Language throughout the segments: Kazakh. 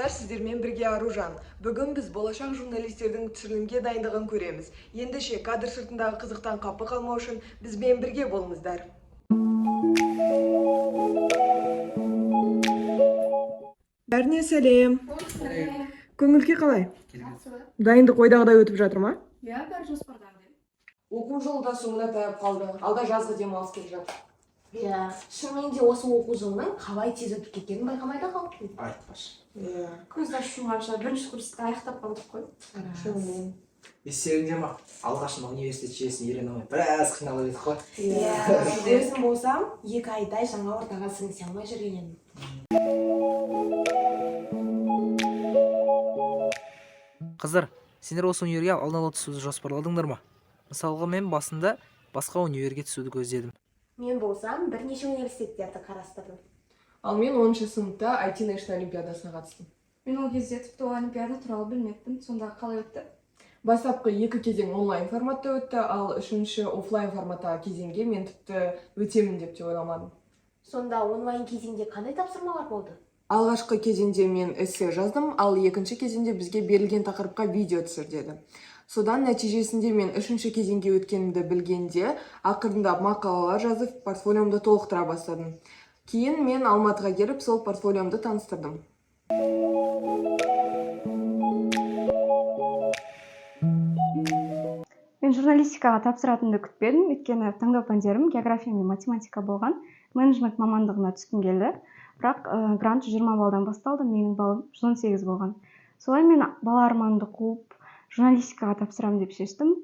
Достар, сіздермен бірге Аружан. Бүгін біз болашақ журналистердің түсірілімге дайындығын көреміз. Ендеше кадр сыртындағы қызықтан қапы қалмау үшін бізбен бірге болыңыздар. Бәріне сәлем. Көңілге қалай? Дайындық ойдағыдай өтіп жатыр ма? Иә, бәрі жоспардағыдай. Оқу жылы да соңына таяп қалды. Алда жазғы демалыс келе жатыр. Иә, шынымен де осы оқу жылының қалай тез өтіп кеткенін байқамай да қалдым. Айтпашы. Көзді ашып жұмғанша бірінші курсты аяқтап қалдық қой. Шынымен. Естеріңде ма? Алғашында университет жүйесін үйрене алмай біраз қиналып едік қой. Иә, өзім болсам 2 айдай жаңа ортаға сіңісе алмай жүрген едім. Қыздар, сендер осы универге алдын ала түсуді жоспарладыңдар ма? Мысалға мен басында басқа универге түсуді көздедім. Мен болсам бірнеше университеттерді қарастырдым. Ал мен 10-шы сыныпта IT National Олимпиадасына қатыстым. Мен ол кезде тіпті олимпиада туралы білмеппін. Сонда қалай өтті? Бастапқы 2 кезең онлайн форматта өтті, ал 3-ші офлайн форматтағы кезеңге мен тіпті өтемін деп те ойламадым. Сонда онлайн кезеңде қандай тапсырмалар болды? Алғашқы кезеңде мен эссе жаздым, ал 2-ші кезеңде бізге берілген тақырыпқа видео түсір деді. Содан нәтижесінде мен 3-ші кезеңге өткенімді білгенде, ақырындап мақалалар жазып, портфолиомды толықтыра бастадым. Кейін мен Алматыға келіп, сол портфолиомды таныстырдым. Мен журналистикаға тапсыратынды күтпедім, өйткені таңдау пәндерім география мен математика болған. Менеджмент мамандығына түскім келді. Бірақ грант 20 балдан басталды, менің балым 118 болған. Солай мен бала арманымды қуып, журналистикаға тапсырамын деп шештім.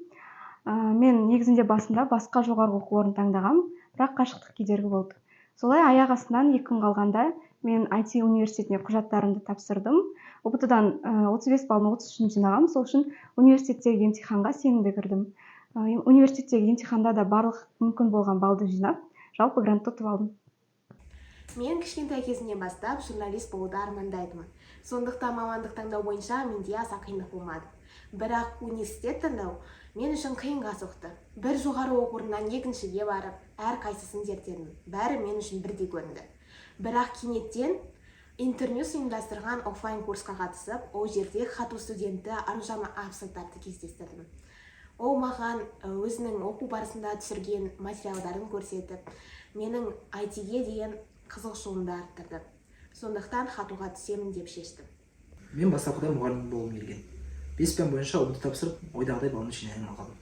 Мен негізінде басында басқа жоғарғы оқу орнын таңдағам, бірақ қашықтық кедергі болды. Солай аяқ астынан 2 күн қалғанда мен IT университетіне құжаттарымды тапсырдым. ОПТ-дан 35 балын 33 жинағам, сол үшін университеттегі емтиханға сенімді кірдім. Университеттегі емтиханда да барлық мүмкін болған балды жинап, жалпы грантты ұтып алдым. Мен кішкентай кезімнен бастап журналист болуды армандайтынмын. Сондықтан мамандық таңдау бойынша менде аса қиындық болмады. Бірақ университет таңдау мен үшін қиынға соқты. Бір жоғары оқу орнынан екіншіге барып, әр қайсысын зерттедім. Бәрі мен үшін бірдей көрінді. Бірақ кенеттен интернет ұйымдастырған офлайн курсқа қатысып, ол жерде хату студенті Аружан Абсаттарды кездестірдім. Ол маған өзінің оқу барысында түсірген материалдарын көрсетіп, менің IT-ге деген қызығушылығымды арттырды. Сондықтан хатуға түсемін деп шештім. Мен бастапқыда мұғалім болғым келген. 5 пән бойынша ОБД тапсырып, ойдағыдай балын жинай алмағанмын.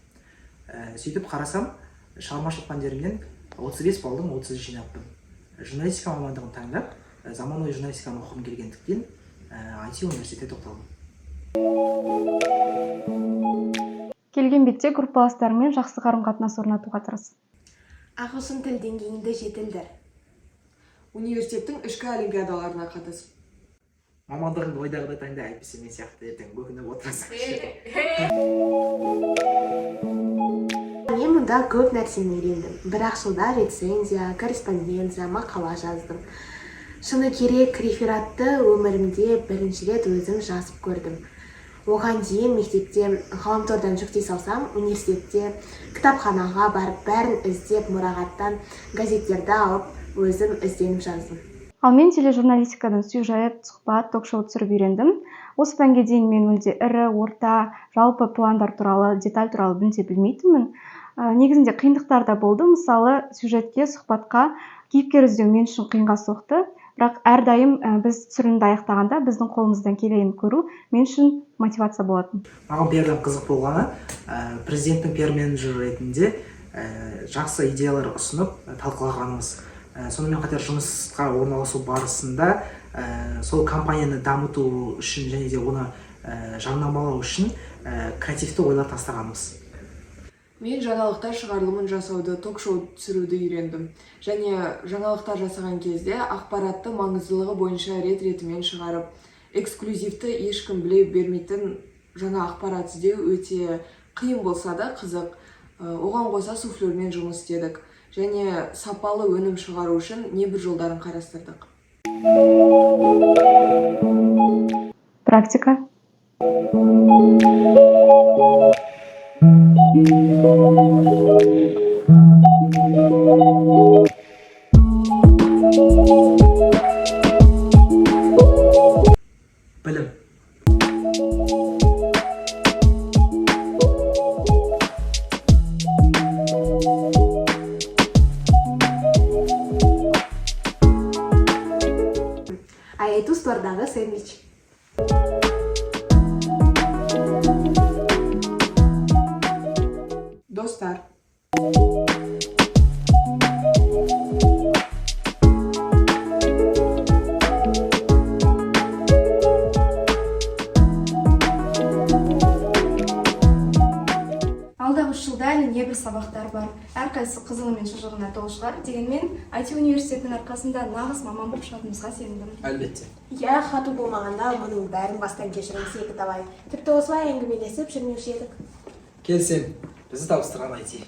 Сөйтіп қарасам, шығармашылық пәндерімнен 35 балдың 30 жинаппын. Журналистика мамандығын таңдап, заманауи журналистиканы оқығым келгендіктен IT университетте тоқталдым. Келген бетте группаластарымен жақсы қарым-қатынас орнатуға тырыс. Ағылшын тіл деңгейіңді жетілдір. Университеттің ішкі олимпиадаларына қатысып. Мамандығыңды ойдағыдай таңда, әйтпесе мен сияқты ертең бөгініп отырасың. Мен мұнда көп нәрсені үйрендім. Бірақ жылда рецензия, корреспонденция, мақала жаздым. Шыны керек, рефератты өмірімде бірінші рет өзім жазып көрдім. Оған дейін мектепте ғаламтордан жүктей салсам, университетте кітапханаға барып, бәрін іздеп, мұрағаттан газеттерді алып, өзім ізденіп жаздым. Ал мен тележурналистикадан сюжет, сұхбат, ток-шоу түсіріп үйрендім. Осы пәнге дейін мен мүлде ірі, орта, жалпы пландар туралы, деталь туралы мүлде білмейтінмін. Негізінде қиындықтар да болды. Мысалы, сюжетке, сұхбатқа кейіпкер іздеу мен үшін қиынға соқты. Бірақ әрдайым біз түсірілімді аяқтағанда біздің қолымыздан келгенін көру мен үшін мотивация болатын. Маған пиардан қызық болғаны, президенттің пиар-менеджері ретінде жақсы идеялар ұсынып талқылағанымыз. Сонымен қатар жұмысқа орналасу барысында сол компанияны дамыту үшін және де оны жарнамалау үшін креативті ойлар тастағанымыз. Мен жаңалықтар шығарылымын жасауды, ток-шоу түсіруді үйрендім. Және жаңалықтар жасаған кезде ақпаратты маңыздылығы бойынша рет-ретімен шығарып, эксклюзивті ешкім біле бермейтін жаңа ақпарат іздеу өте қиын болса да қызық. Оған қоса суфлермен жұмыс істедік. Және сапалы өнім шығару үшін небір жолдарын қарастырдық. Практика. білім. А эту стородағы сэндвич. Достар. алдағы 3 жылда әлі небір сабақтар бар, әрқайсысы қызығы мен шыжығына толы шығар. Дегенмен IT университетінің арқасында нағыз маман болып шығатынымызға сенімдім. Әлбетте. Иә, хаты болмағанда мұның бәрін бастан кешірім секі табай. Тіпті осылай әңгімелесіп жүрмеуші едік. Келсем, бізді табыстырған IT.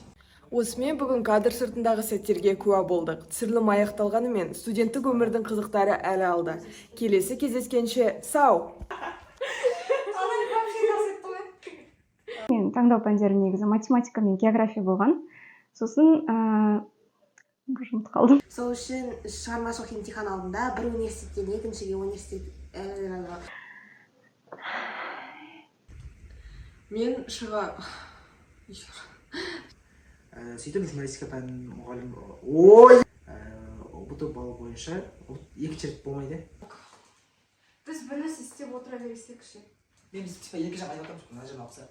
Осымен бүгін кадр сыртындағы сәттерге куә болдық. Түсірілім аяқталғанымен студенттік өмірдің қызықтары әлі алды. Келесі кездескенше сау! Мен таңдау пәндерім негізі математика мен география болған. Сосын ұмытып қалдым. Сол үшін шығармашылық емтихан алдында бір университеттен екіншіге Мен шыға... Сөйтіп журналистика пәнінің мұғалім. Ой! Ұбт балы бойынша 2 рет болмайды. Біз бір нәрсе істеп отыра берсекші. Мен біз 2 жақ айтып отырмыз. Мына жерін алсақ.